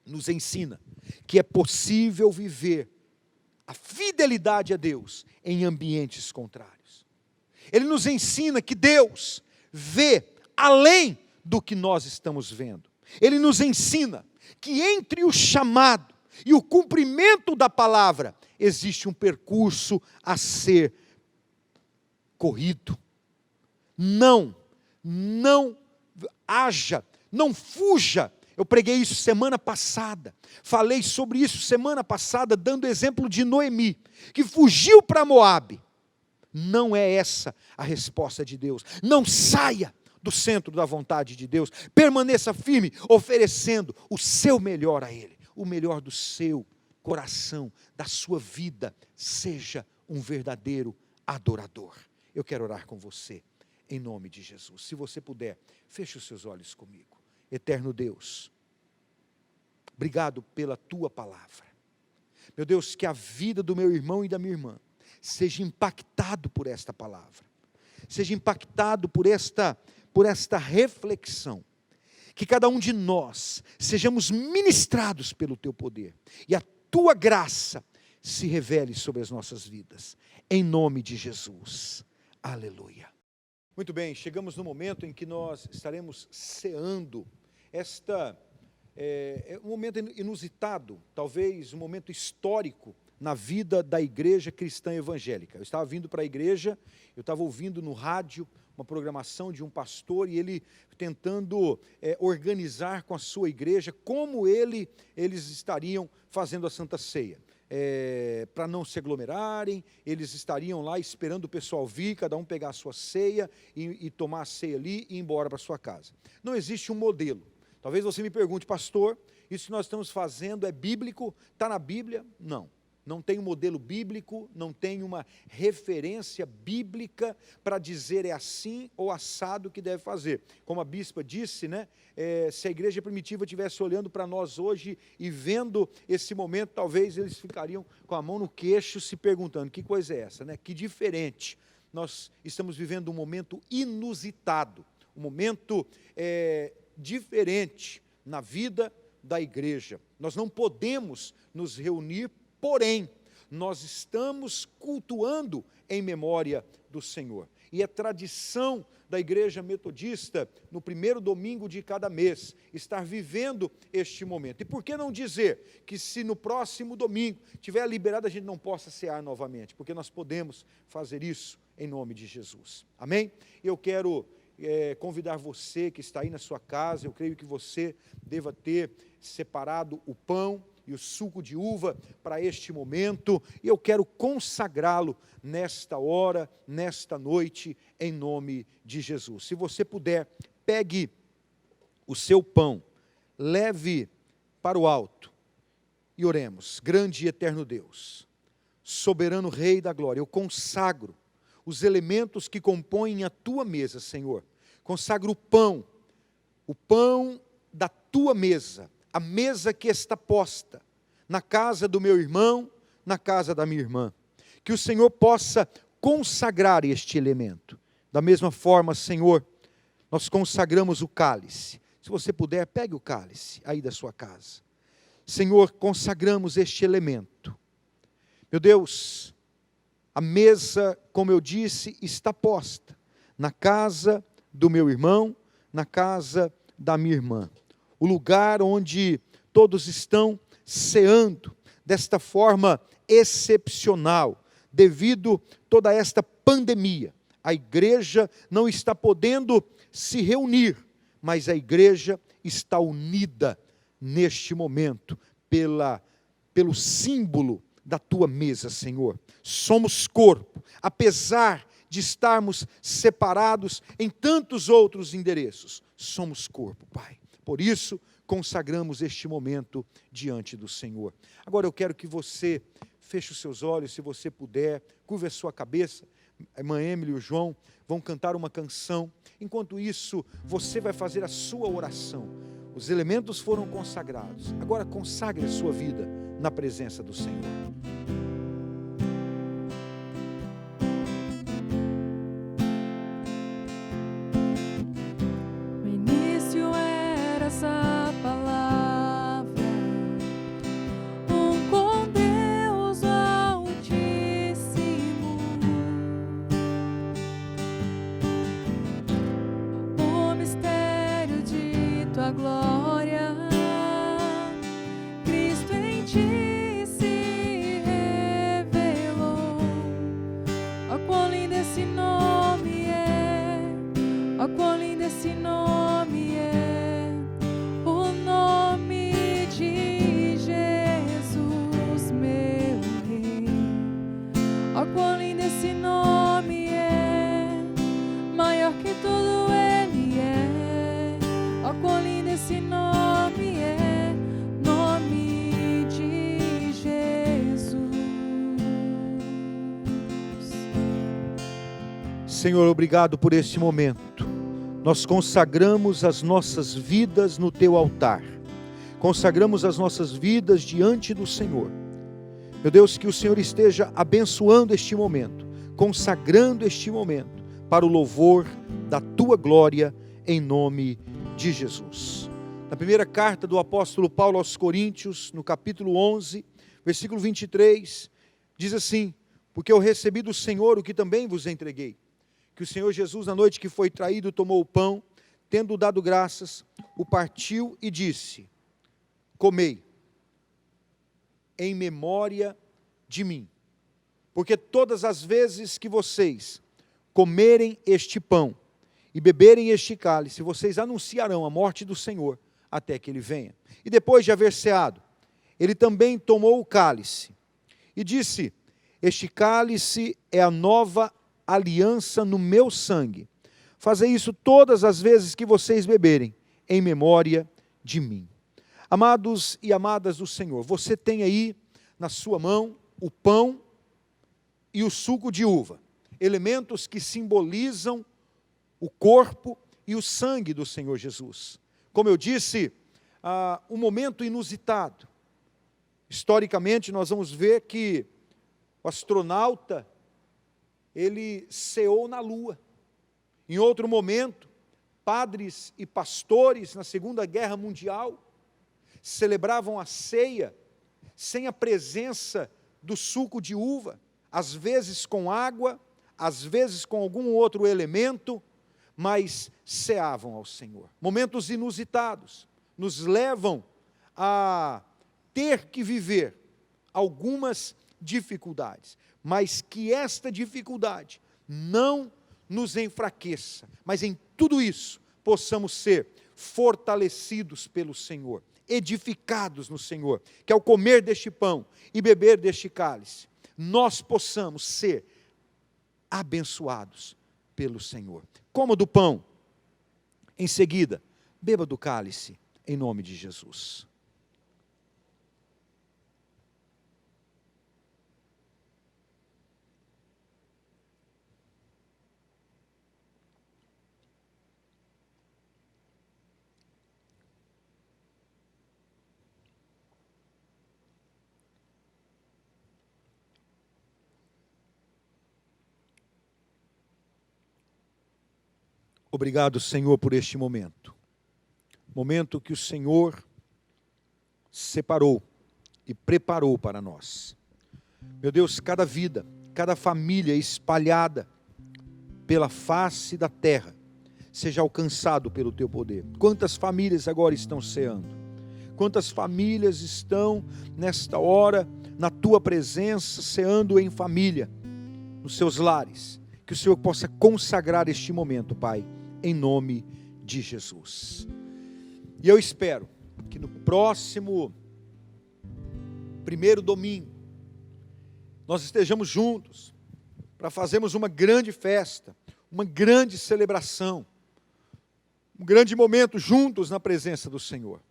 nos ensina que é possível viver a fidelidade a Deus em ambientes contrários. Ele nos ensina que Deus vê além do que nós estamos vendo. Ele nos ensina que entre o chamado e o cumprimento da palavra existe um percurso a ser corrido. Não fuja. Eu preguei isso semana passada, falei sobre isso semana passada, dando exemplo de Noemi, que fugiu para Moabe. Não é essa a resposta de Deus. Não saia do centro da vontade de Deus, permaneça firme, oferecendo o seu melhor a Ele, o melhor do seu coração, da sua vida. Seja um verdadeiro adorador. Eu quero orar com você, em nome de Jesus. Se você puder, feche os seus olhos comigo. Eterno Deus, obrigado pela Tua palavra. Meu Deus, que a vida do meu irmão e da minha irmã seja impactado por esta palavra. seja impactado por esta reflexão. Que cada um de nós sejamos ministrados pelo Teu poder. E a Tua graça se revele sobre as nossas vidas. Em nome de Jesus. Aleluia. Muito bem, chegamos no momento em que nós estaremos ceando. É um momento inusitado, talvez um momento histórico na vida da igreja cristã evangélica. Eu estava vindo para a igreja, eu estava ouvindo no rádio uma programação de um pastor e ele tentando organizar com a sua igreja como eles estariam fazendo a Santa Ceia. Para não se aglomerarem, eles estariam lá esperando o pessoal vir, cada um pegar a sua ceia e tomar a ceia ali e ir embora para a sua casa. Não existe um modelo. Talvez você me pergunte, pastor, isso que nós estamos fazendo é bíblico? Está na Bíblia? Não tem um modelo bíblico, não tem uma referência bíblica para dizer é assim ou assado que deve fazer. Como a bispa disse, né, se a igreja primitiva estivesse olhando para nós hoje e vendo esse momento, talvez eles ficariam com a mão no queixo se perguntando, que coisa é essa, né? Que diferente. Nós estamos vivendo um momento inusitado, um momento diferente na vida da igreja. Nós não podemos nos reunir, porém, nós estamos cultuando em memória do Senhor. E é tradição da igreja metodista, no primeiro domingo de cada mês, estar vivendo este momento. E por que não dizer que se no próximo domingo tiver liberado, a gente não possa cear novamente? Porque nós podemos fazer isso em nome de Jesus. Amém? Eu quero convidar você que está aí na sua casa, eu creio que você deva ter separado o pão e o suco de uva para este momento, e eu quero consagrá-lo nesta hora, nesta noite, em nome de Jesus. Se você puder, pegue o seu pão, leve para o alto e oremos. Grande e eterno Deus, soberano Rei da glória, eu consagro os elementos que compõem a tua mesa, Senhor. Consagro o pão da tua mesa, a mesa que está posta na casa do meu irmão, na casa da minha irmã. Que o Senhor possa consagrar este elemento. Da mesma forma, Senhor, nós consagramos o cálice. Se você puder, pegue o cálice aí da sua casa. Senhor, consagramos este elemento. Meu Deus, a mesa, como eu disse, está posta na casa do meu irmão, na casa da minha irmã. O lugar onde todos estão ceando desta forma excepcional, devido a toda esta pandemia. A igreja não está podendo se reunir, mas a igreja está unida neste momento pelo símbolo da tua mesa, Senhor. Somos corpo, apesar de estarmos separados em tantos outros endereços, somos corpo, Pai. Por isso, consagramos este momento diante do Senhor. Agora eu quero que você feche os seus olhos, se você puder, curva a sua cabeça. A irmã Emily e o João vão cantar uma canção. Enquanto isso, você vai fazer a sua oração. Os elementos foram consagrados. Agora consagre a sua vida na presença do Senhor. Senhor, obrigado por esse momento. Nós consagramos as nossas vidas no Teu altar. Consagramos as nossas vidas diante do Senhor. Meu Deus, que o Senhor esteja abençoando este momento, consagrando este momento, para o louvor da tua glória, em nome de Jesus. Na primeira carta do apóstolo Paulo aos Coríntios, no capítulo 11, versículo 23, diz assim: porque eu recebi do Senhor o que também vos entreguei, que o Senhor Jesus, na noite que foi traído, tomou o pão, tendo dado graças, o partiu e disse: comei, em memória de mim. Porque todas as vezes que vocês comerem este pão e beberem este cálice, vocês anunciarão a morte do Senhor até que ele venha. E depois de haver ceado, ele também tomou o cálice e disse: este cálice é a nova aliança no meu sangue. Fazei isso todas as vezes que vocês beberem, em memória de mim. Amados e amadas do Senhor, você tem aí na sua mão o pão e o suco de uva, elementos que simbolizam o corpo e o sangue do Senhor Jesus. Como eu disse, um momento inusitado. Historicamente, nós vamos ver que o astronauta, ele ceou na Lua. Em outro momento, padres e pastores, na Segunda Guerra Mundial, celebravam a ceia sem a presença do suco de uva, às vezes com água, às vezes com algum outro elemento, mas ceavam ao Senhor. Momentos inusitados nos levam a ter que viver algumas dificuldades, mas que esta dificuldade não nos enfraqueça, mas em tudo isso possamos ser fortalecidos pelo Senhor, edificados no Senhor, que ao comer deste pão e beber deste cálice, nós possamos ser abençoados pelo Senhor. Coma do pão, em seguida, beba do cálice, em nome de Jesus. Obrigado, Senhor, por este momento. Momento que o Senhor separou e preparou para nós. Meu Deus, cada vida, cada família espalhada pela face da terra, seja alcançado pelo Teu poder. Quantas famílias agora estão ceando? Quantas famílias estão nesta hora, na Tua presença, ceando em família, nos seus lares? Que o Senhor possa consagrar este momento, Pai, em nome de Jesus. E eu espero que no próximo primeiro domingo, nós estejamos juntos, para fazermos uma grande festa, uma grande celebração, um grande momento juntos na presença do Senhor.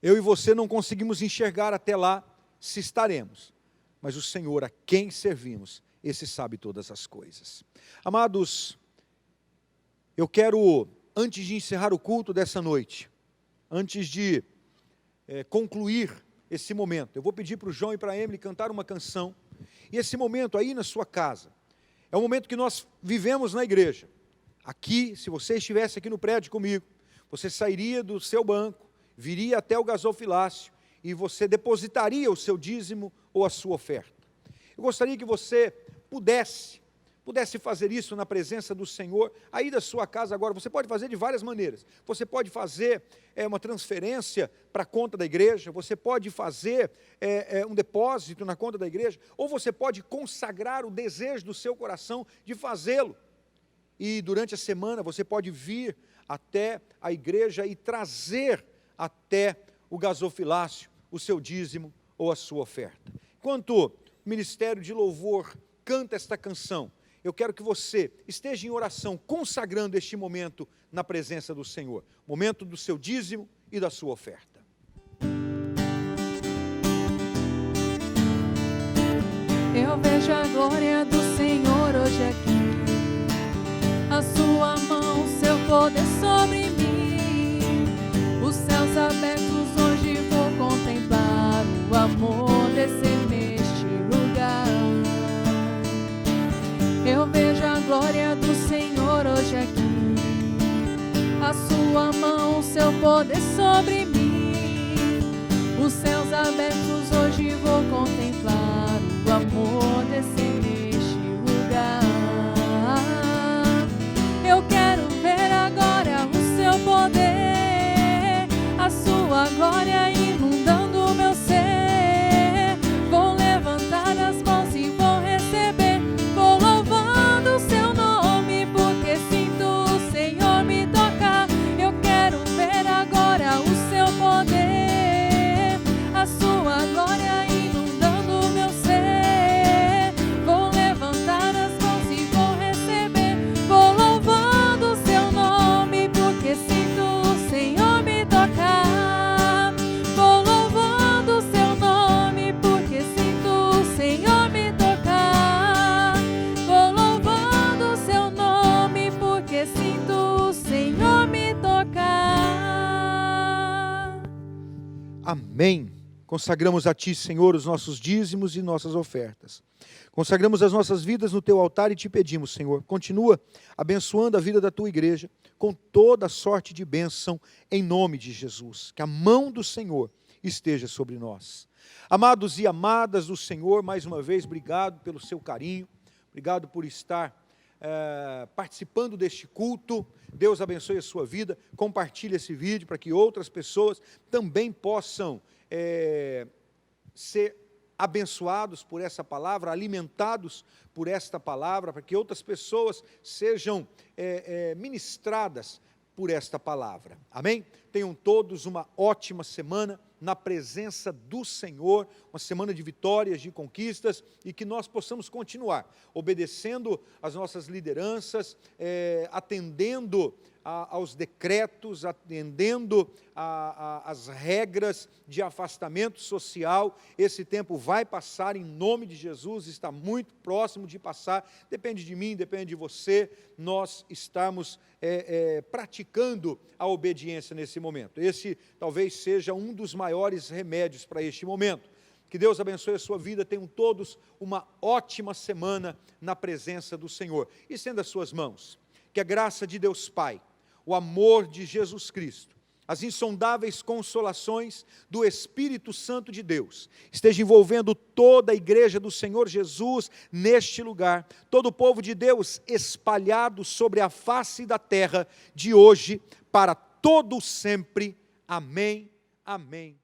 Eu e você não conseguimos enxergar até lá se estaremos, mas o Senhor a quem servimos, esse sabe todas as coisas. Amados, eu quero, antes de encerrar o culto dessa noite, antes de concluir esse momento, eu vou pedir para o João e para a Emily cantar uma canção, e esse momento aí na sua casa, é um momento que nós vivemos na igreja. Aqui, se você estivesse aqui no prédio comigo, você sairia do seu banco, viria até o gasofilácio, e você depositaria o seu dízimo ou a sua oferta. Eu gostaria que você pudesse fazer isso na presença do Senhor, aí da sua casa agora. Você pode fazer de várias maneiras. Você pode fazer uma transferência para a conta da igreja, você pode fazer um depósito na conta da igreja, ou você pode consagrar o desejo do seu coração de fazê-lo. E durante a semana você pode vir até a igreja e trazer até o gasofilácio o seu dízimo ou a sua oferta. Enquanto o Ministério de Louvor canta esta canção, eu quero que você esteja em oração, consagrando este momento na presença do Senhor. Momento do seu dízimo e da sua oferta. Eu vejo a glória do Senhor hoje aqui, a sua mão, seu poder sobre mim. Os céus abertos hoje vou contemplar o amor descer neste lugar. Eu vejo a glória do poder sobre mim. Os céus abertos hoje vou contemplar o amor descer neste lugar. Eu quero ver agora o seu poder, a sua glória inundando o meu ser. Vou levantar as mãos e vou receber, vou louvando o seu nome, porque sinto o Senhor me tocar. Eu quero ver agora o seu poder, a sua glória inundando o meu ser. Vou levantar as mãos e vou receber, vou louvando o seu nome, porque sinto o Senhor me tocar. Vou louvando o seu nome, porque sinto o Senhor me tocar. Vou louvando o seu nome, porque sinto o Senhor me tocar. Amém. Consagramos a Ti, Senhor, os nossos dízimos e nossas ofertas. Consagramos as nossas vidas no Teu altar e Te pedimos, Senhor, continua abençoando a vida da Tua igreja com toda sorte de bênção, em nome de Jesus. Que a mão do Senhor esteja sobre nós. Amados e amadas do Senhor, mais uma vez, obrigado pelo seu carinho, obrigado por estar participando deste culto. Deus abençoe a sua vida. Compartilhe esse vídeo para que outras pessoas também possam ser abençoados por essa palavra, alimentados por esta palavra, para que outras pessoas sejam ministradas por esta palavra. Amém? Tenham todos uma ótima semana na presença do Senhor, uma semana de vitórias, de conquistas, e que nós possamos continuar obedecendo às nossas lideranças, atendendo aos decretos, atendendo às regras de afastamento social. Esse tempo vai passar em nome de Jesus, está muito próximo de passar, depende de mim, depende de você, nós estamos praticando a obediência nesse momento. Esse talvez seja um dos maiores remédios para este momento. Que Deus abençoe a sua vida, tenham todos uma ótima semana na presença do Senhor. Estenda as suas mãos, que a graça de Deus Pai, o amor de Jesus Cristo, as insondáveis consolações do Espírito Santo de Deus, esteja envolvendo toda a igreja do Senhor Jesus neste lugar, todo o povo de Deus espalhado sobre a face da terra, de hoje para todo sempre. Amém, amém.